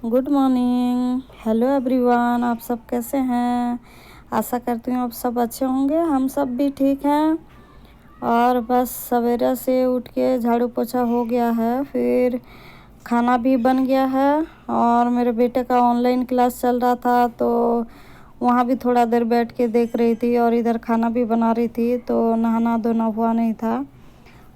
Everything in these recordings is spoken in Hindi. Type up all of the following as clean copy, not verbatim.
Good morning. हेलो एवरीवन, आप सब कैसे हैं? आशा करती हूँ आप सब अच्छे होंगे। हम सब भी ठीक हैं। और बस सवेरे से उठ के झाड़ू पोछा हो गया है, फिर खाना भी बन गया है। और मेरे बेटे का ऑनलाइन क्लास चल रहा था, तो वहाँ भी थोड़ा देर बैठ के देख रही थी और इधर खाना भी बना रही थी। तो नहाना धोना हुआ नहीं था,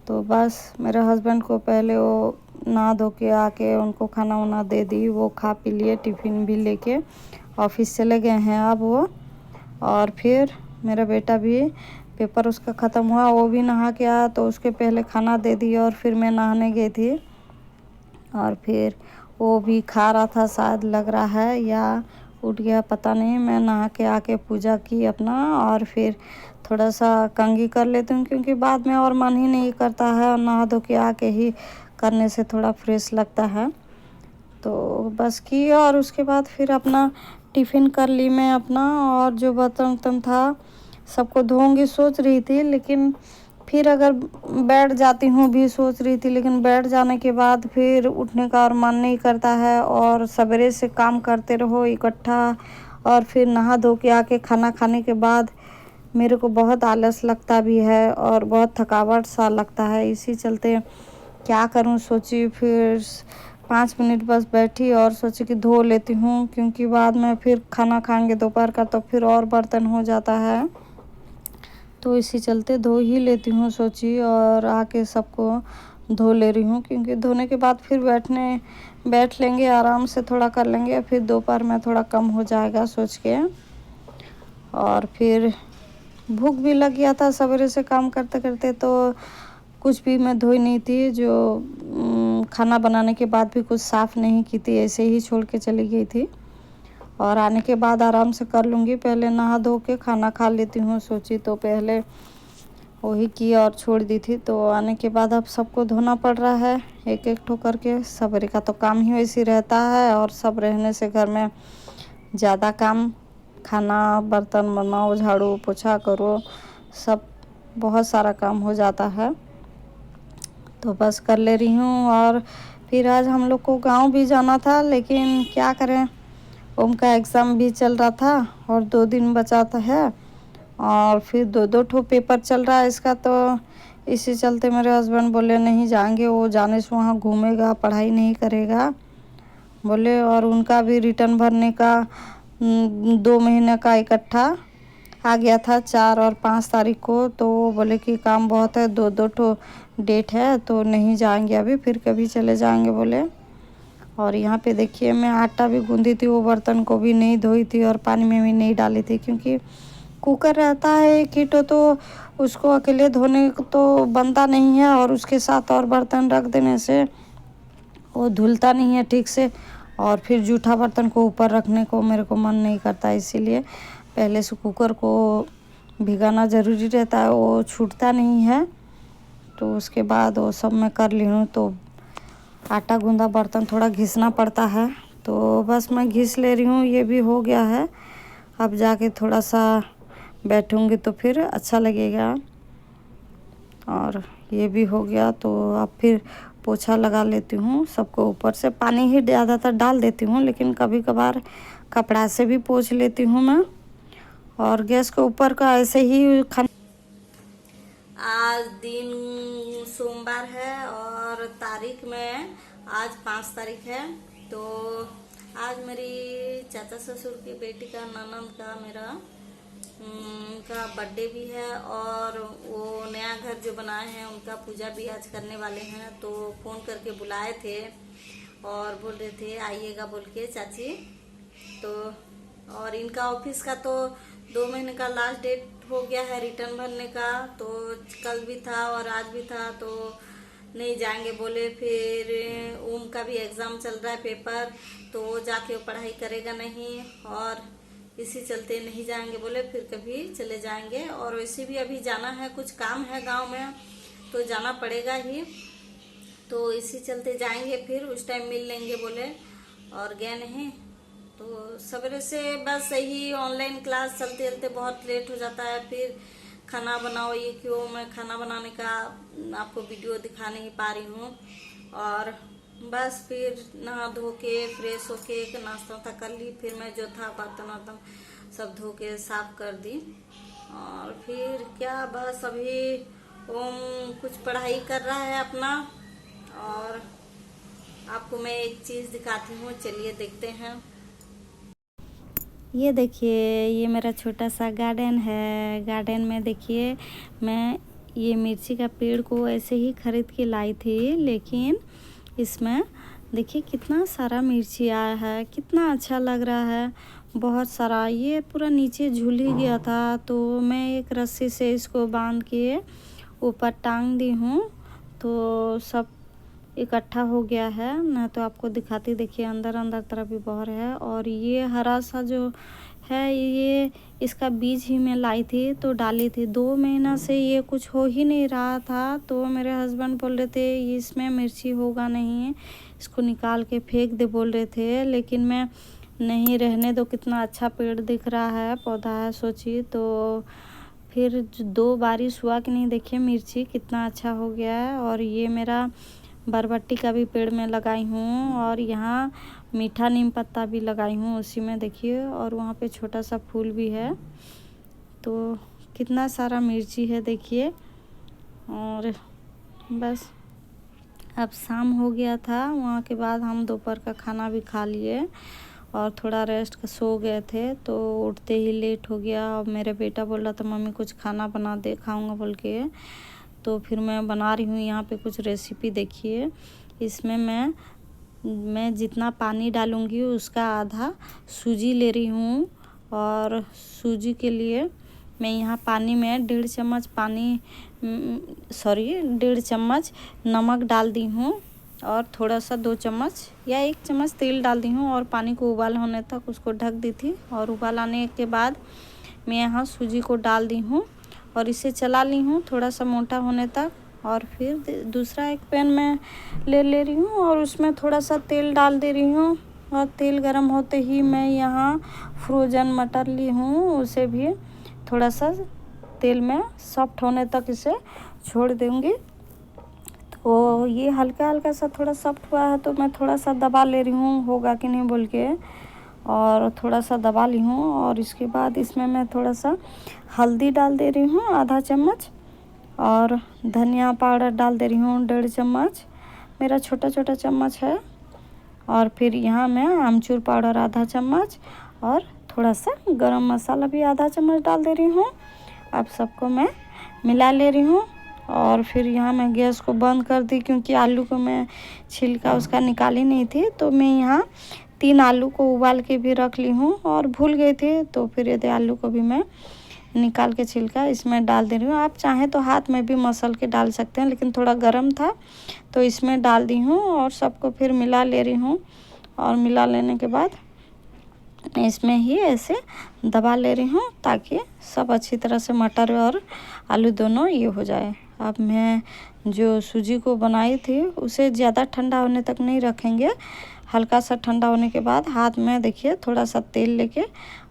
तो बस मेरे हस्बैंड को पहले वो नहा धो के आके उनको खाना वाना दे दी। वो खा पी लिए, टिफ़िन भी लेके ऑफिस चले गए हैं अब वो। और फिर मेरा बेटा भी पेपर उसका ख़त्म हुआ, वो भी नहा के आया, तो उसके पहले खाना दे दी और फिर मैं नहाने गई थी। और फिर वो भी खा रहा था, शायद लग रहा है, या उठ गया पता नहीं। मैं नहा के आके पूजा की अपना, और फिर थोड़ा सा कंघी कर लेती हूँ, क्योंकि बाद में और मन ही नहीं करता है। नहा धो के आके ही करने से थोड़ा फ्रेश लगता है। तो बस की, और उसके बाद फिर अपना टिफ़िन कर ली मैं अपना। और जो बर्तन वर्तन था सबको धोऊंगी सोच रही थी, लेकिन फिर अगर बैठ जाती हूँ भी सोच रही थी, लेकिन बैठ जाने के बाद फिर उठने का और मन नहीं करता है। और सवेरे से काम करते रहो इकट्ठा, और फिर नहा धो के आके खाना खाने के बाद मेरे को बहुत आलस लगता भी है और बहुत थकावट सा लगता है। इसी चलते क्या करूं सोची, फिर 5 मिनट बस बैठी और सोची कि धो लेती हूँ, क्योंकि बाद में फिर खाना खाएंगे दोपहर का तो फिर और बर्तन हो जाता है। तो इसी चलते धो ही लेती हूँ सोची, और आके सबको धो ले रही हूँ, क्योंकि धोने के बाद फिर बैठ लेंगे, आराम से थोड़ा कर लेंगे, फिर दोपहर में थोड़ा कम हो जाएगा सोच के। और फिर भूख भी लग गया था सवेरे से काम करते करते, तो कुछ भी मैं धोई नहीं थी। जो खाना बनाने के बाद भी कुछ साफ़ नहीं की थी, ऐसे ही छोड़ के चली गई थी। और आने के बाद आराम से कर लूँगी, पहले नहा धो के खाना खा लेती हूँ सोची, तो पहले वही की और छोड़ दी थी। तो आने के बाद अब सबको धोना पड़ रहा है एक एक ठो करके। सवेरे का तो काम ही वैसे रहता है, और सब रहने से घर में ज़्यादा काम, खाना बर्तन बनाओ, झाड़ू पोछा करो, सब बहुत सारा काम हो जाता है। तो बस कर ले रही हूँ। और फिर आज हम लोग को गांव भी जाना था, लेकिन क्या करें, उनका एग्ज़ाम भी चल रहा था और 2 दिन बचा था है। और फिर दो दो ठो पेपर चल रहा है इसका, तो इसी चलते मेरे हस्बैंड बोले नहीं जाएंगे, वो जाने से वहाँ घूमेगा, पढ़ाई नहीं करेगा बोले। और उनका भी रिटर्न भरने का 2 महीने का इकट्ठा आ गया था 4 और 5 तारीख को। तो वो बोले कि काम बहुत है, दो दो ठो डेट है, तो नहीं जाएंगे अभी, फिर कभी चले जाएंगे बोले। और यहाँ पे देखिए मैं आटा भी गूंदी थी, वो बर्तन को भी नहीं धोई थी और पानी में भी नहीं डाली थी, क्योंकि कुकर रहता है कीटो, तो उसको अकेले धोने को तो बनता नहीं है, और उसके साथ और बर्तन रख देने से वो धुलता नहीं है ठीक से। और फिर जूठा बर्तन को ऊपर रखने को मेरे को मन नहीं करता, इसीलिए पहले से कुकर को भिगाना ज़रूरी रहता है, वो छूटता नहीं है। तो उसके बाद वो सब मैं कर ली हूँ। तो आटा गूंदा बर्तन थोड़ा घिसना पड़ता है, तो बस मैं घिस ले रही हूँ। ये भी हो गया है, अब जाके थोड़ा सा बैठूँगी तो फिर अच्छा लगेगा। और ये भी हो गया, तो अब फिर पोछा लगा लेती हूँ सबको। ऊपर से पानी ही ज़्यादातर डाल देती हूँ, लेकिन कभी कभार कपड़ा से भी पोंछ लेती हूँ मैं। और गैस के ऊपर का ऐसे ही खाना। आज दिन सोमवार है और तारीख में आज 5 तारीख है। तो आज मेरी चाचा ससुर की बेटी का, ननद का, मेरा उनका बर्थडे भी है, और वो नया घर जो बनाए हैं उनका पूजा भी आज करने वाले हैं। तो फ़ोन करके बुलाए थे और बोल रहे थे आइएगा बोल के चाची। तो और इनका ऑफिस का तो 2 महीने का लास्ट डेट हो गया है रिटर्न भरने का, तो कल भी था और आज भी था, तो नहीं जाएंगे बोले। फिर ओम का भी एग्ज़ाम चल रहा है पेपर, तो वो जाके वो पढ़ाई करेगा नहीं, और इसी चलते नहीं जाएंगे बोले, फिर कभी चले जाएंगे। और वैसे भी अभी जाना है, कुछ काम है गांव में, तो जाना पड़ेगा ही, तो इसी चलते जाएंगे, फिर उस टाइम मिल लेंगे बोले। और गए नहीं, तो सवेरे से बस यही ऑनलाइन क्लास चलते चलते बहुत लेट हो जाता है। फिर खाना बनाओ, ये क्यों मैं खाना बनाने का आपको वीडियो दिखा नहीं पा रही हूँ। और बस फिर नहा धो के फ्रेश होके एक नाश्ता वास्ता कर ली। फिर मैं जो था बर्तन वर्तन सब धो के साफ कर दी। और फिर क्या, बस अभी ओम कुछ पढ़ाई कर रहा है अपना। और आपको मैं एक चीज़ दिखाती हूँ, चलिए देखते हैं। ये देखिए, ये मेरा छोटा सा गार्डन है। गार्डन में देखिए, मैं ये मिर्ची का पेड़ को ऐसे ही खरीद के लाई थी, लेकिन इसमें देखिए कितना सारा मिर्ची आया है, कितना अच्छा लग रहा है। बहुत सारा, ये पूरा नीचे झूल ही गया था, तो मैं एक रस्सी से इसको बांध के ऊपर टांग दी हूँ, तो सब इकट्ठा हो गया है। मैं तो आपको दिखाती, देखिए अंदर अंदर तरफ भी बहुत है। और ये हरा सा जो है, ये इसका बीज ही मैं लाई थी, तो डाली थी। 2 महीना से ये कुछ हो ही नहीं रहा था, तो मेरे हस्बैंड बोल रहे थे इसमें मिर्ची होगा नहीं, इसको निकाल के फेंक दे बोल रहे थे। लेकिन मैं नहीं, रहने दो, कितना अच्छा पेड़ दिख रहा है, पौधा है, सोचिए। तो फिर 2 बारिश हुआ कि नहीं, देखिए मिर्ची कितना अच्छा हो गया है। और ये मेरा बरबट्टी का भी पेड़ मैं लगाई हूँ, और यहाँ मीठा नीम पत्ता भी लगाई हूँ उसी में, देखिए। और वहाँ पे छोटा सा फूल भी है, तो कितना सारा मिर्ची है देखिए। और बस अब शाम हो गया था, वहाँ के बाद हम दोपहर का खाना भी खा लिए और थोड़ा रेस्ट सो गए थे, तो उठते ही लेट हो गया। और मेरे बेटा बोल रहा था मम्मी कुछ खाना बना दे, खाऊंगा बोल के। तो फिर मैं बना रही हूँ यहाँ पे कुछ रेसिपी, देखिए। इसमें मैं जितना पानी डालूँगी उसका आधा सूजी ले रही हूँ। और सूजी के लिए मैं यहाँ पानी में 1.5 चम्मच पानी, 1.5 चम्मच नमक डाल दी हूँ, और थोड़ा सा 2 चम्मच या 1 चम्मच तेल डाल दी हूँ। और पानी को उबाल होने तक उसको ढक दी थी। और उबाल आने के बाद मैं यहाँ सूजी को डाल दी हूँ और इसे चला ली हूँ थोड़ा सा मोटा होने तक। और फिर दूसरा एक पैन में ले रही हूँ और उसमें थोड़ा सा तेल डाल दे रही हूँ। और तेल गरम होते ही मैं यहाँ फ्रोज़न मटर ली हूँ, उसे भी थोड़ा सा तेल में सॉफ्ट होने तक इसे छोड़ दूँगी। तो ये हल्का हल्का सा थोड़ा सॉफ्ट हुआ है, तो मैं थोड़ा सा दबा ले रही हूँ, होगा कि नहीं बोल के। और थोड़ा सा दबा ली हूँ। और इसके बाद इसमें मैं थोड़ा सा हल्दी डाल दे रही हूँ, आधा चम्मच। और धनिया पाउडर डाल दे रही हूँ, 1.5 चम्मच, मेरा छोटा छोटा चम्मच है। और फिर यहाँ मैं आमचूर पाउडर आधा चम्मच और थोड़ा सा गरम मसाला भी आधा चम्मच डाल दे रही हूँ। अब सबको मैं मिला ले रही हूँ। और फिर यहाँ मैं गैस को बंद कर दी, क्योंकि आलू को मैं छिलका उसका निकाली नहीं थी। तो मैं यहाँ 3 आलू को उबाल के भी रख ली हूँ और भूल गई थी, तो फिर ये आलू को भी मैं निकाल के छिलका इसमें डाल दे रही हूँ। आप चाहें तो हाथ में भी मसल के डाल सकते हैं, लेकिन थोड़ा गर्म था तो इसमें डाल दी हूँ। और सबको फिर मिला ले रही हूँ। और मिला लेने के बाद इसमें ही ऐसे दबा ले रही हूँ, ताकि सब अच्छी तरह से मटर और आलू दोनों ये हो जाए। अब मैं जो सूजी को बनाई थी उसे ज़्यादा ठंडा होने तक नहीं रखेंगे, हल्का सा ठंडा होने के बाद हाथ में देखिए थोड़ा सा तेल लेके,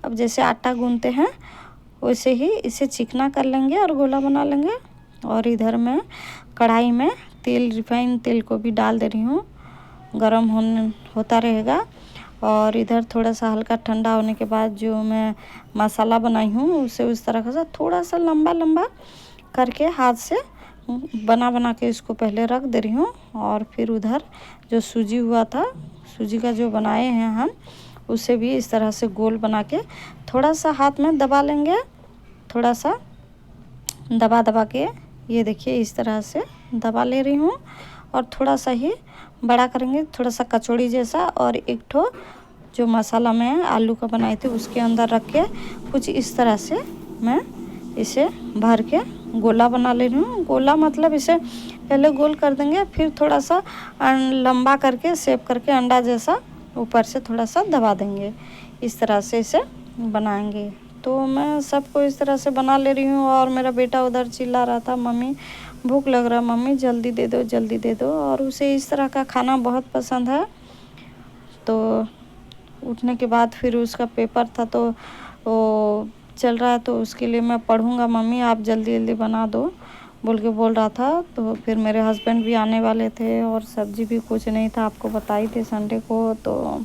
अब जैसे आटा गूंथते हैं वैसे ही इसे चिकना कर लेंगे और गोला बना लेंगे। और इधर मैं कढ़ाई में तेल, रिफाइंड तेल को भी डाल दे रही हूँ, गरम होता रहेगा। और इधर थोड़ा सा हल्का ठंडा होने के बाद जो मैं मसाला बनाई हूँ उसे उस तरह से थोड़ा सा लंबा लंबा करके हाथ से बना के इसको पहले रख दे रही हूँ। और फिर उधर जो सूजी हुआ था, सूजी का जो बनाए हैं हम, उसे भी इस तरह से गोल बना के थोड़ा सा हाथ में दबा लेंगे, थोड़ा सा दबा के ये देखिए इस तरह से दबा ले रही हूँ। और थोड़ा सा ही बड़ा करेंगे, थोड़ा सा कचौड़ी जैसा। और एक ठो जो मसाला मैं आलू का बनाई थी उसके अंदर रख के कुछ इस तरह से मैं इसे भर के गोला बना ले रही हूँ। गोला मतलब इसे पहले गोल कर देंगे, फिर थोड़ा सा लंबा करके शेप करके अंडा जैसा ऊपर से थोड़ा सा दबा देंगे, इस तरह से इसे बनाएंगे। तो मैं सबको इस तरह से बना ले रही हूँ। और मेरा बेटा उधर चिल्ला रहा था मम्मी भूख लग रहा, मम्मी जल्दी दे दो जल्दी दे दो। और उसे इस तरह का खाना बहुत पसंद है। तो उठने के बाद फिर उसका पेपर था, तो वो चल रहा है, तो उसके लिए मैं पढ़ूँगा, मम्मी आप जल्दी जल्दी बना दो बोल के बोल रहा था। तो फिर मेरे हस्बैंड भी आने वाले थे और सब्ज़ी भी कुछ नहीं था, आपको बताई थी संडे को। तो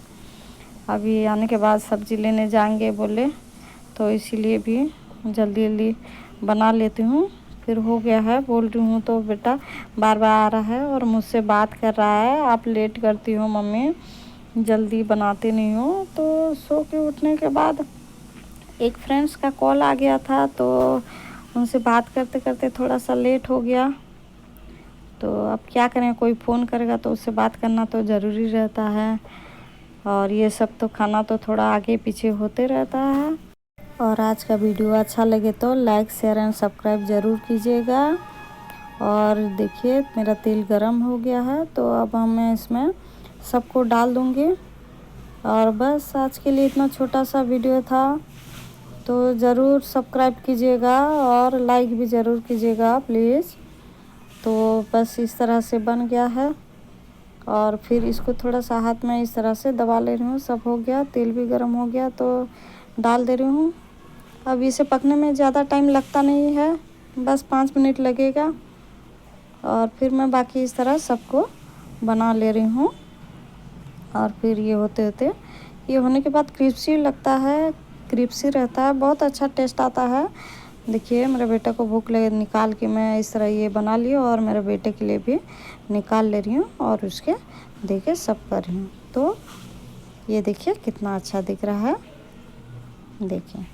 अभी आने के बाद सब्ज़ी लेने जाएंगे बोले, तो इसीलिए भी जल्दी जल्दी बना लेती हूँ। फिर हो गया है बोल रही हूँ तो बेटा बार बार आ रहा है और मुझसे बात कर रहा है, आप लेट करती हो मम्मी, जल्दी बनाते नहीं हो। तो सो के उठने के बाद एक फ्रेंड्स का कॉल आ गया था, तो उनसे बात करते करते थोड़ा सा लेट हो गया। तो अब क्या करें, कोई फ़ोन करेगा तो उससे बात करना तो ज़रूरी रहता है, और ये सब तो खाना तो थोड़ा आगे पीछे होते रहता है। और आज का वीडियो अच्छा लगे तो लाइक शेयर एंड सब्सक्राइब ज़रूर कीजिएगा। और देखिए मेरा तेल गरम हो गया है, तो अब मैं इसमें सबको डाल दूँगी। और बस आज के लिए इतना छोटा सा वीडियो था, तो ज़रूर सब्सक्राइब कीजिएगा और लाइक भी ज़रूर कीजिएगा प्लीज़। तो बस इस तरह से बन गया है, और फिर इसको थोड़ा सा हाथ में इस तरह से दबा ले रही हूँ। सब हो गया, तेल भी गर्म हो गया, तो डाल दे रही हूँ। अब इसे पकने में ज़्यादा टाइम लगता नहीं है, बस 5 मिनट लगेगा। और फिर मैं बाकी इस तरह सबको बना ले रही हूँ। और फिर ये होते होते ये होने के बाद क्रिस्पी लगता है, क्रिस्पी रहता है, बहुत अच्छा टेस्ट आता है। देखिए मेरे बेटे को भूख लगे, निकाल के मैं इस तरह ये बना ली और मेरे बेटे के लिए भी निकाल ले रही हूँ और उसके देखिए सब कर रही हूँ। तो ये देखिए कितना अच्छा दिख रहा है, देखिए।